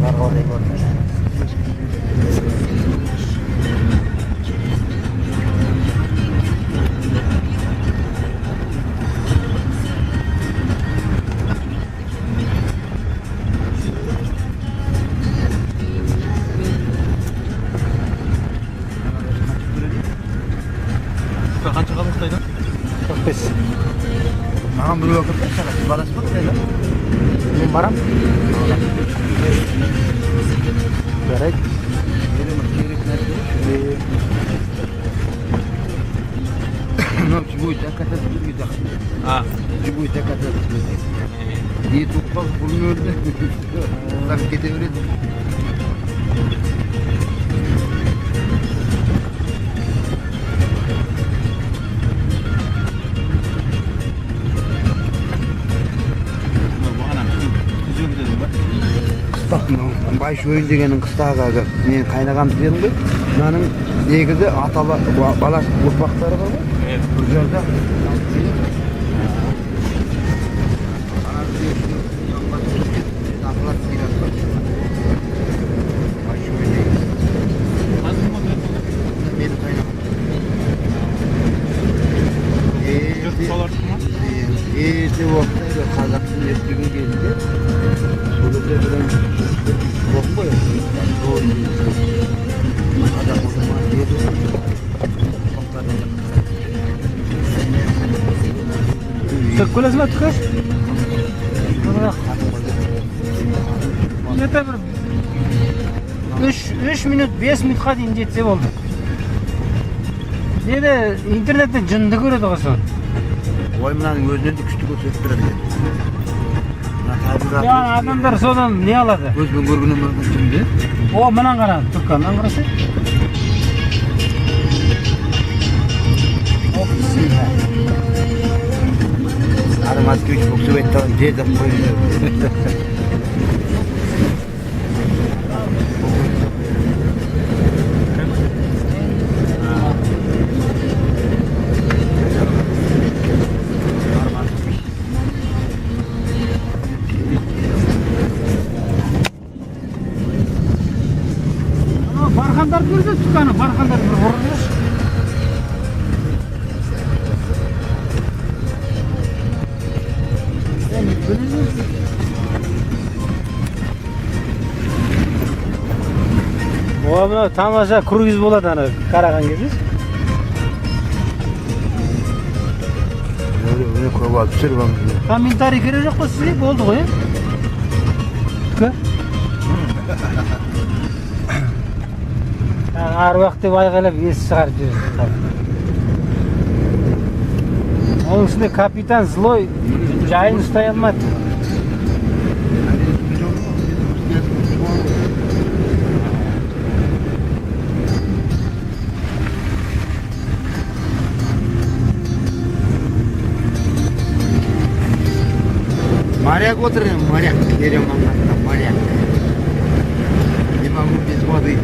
Kargo rekord. Qancha qamoqdaydi? 45. Mаған bir vaqt saqat barasizmi qanday? Men baram. Kerak. Нам будет akata turgida. Ha. Будет akata. İyi topal bulmuyordu. Tak gideverdi. Baş oyun degenin kıstağı men kaynagam dedim de. Mınaның негізі аталы бала ұрпақтары бар ғой. Бұл жерде ерте уақытта қазақтың ертегі кезінде сол жерде бірін оқып Sökülez mi tıkır? Yeter bir 3 minut 5 minutqa дейін жетсе болды. Неде интернетте жынды көреді ғасан. Ой, мынаның өзінен де күшті көрсетіп тұрады екен. Ya adamlar sodan ne aladı? Көзбен көргеннен мүмкін şimdi. O мынан қара, тұққаннан қарасы. Арым Москвич боксып айтты, жерді қойды. Barxanlar görді тұққаны, бархандар бір ұрылыш. O mına tamaşa kruiz болады аны қараған кезде. Öyle көп алып түсіріп алыңыз. Комментарий керек жоқ па сізге? Болды ғой. Аруақ деп айғайлап есі шығарып жүреді. Оның үстінде капитан злой жайын ұстай алмады. Моряк отыр, моряк. Берем вам моряк. Не могу без воды.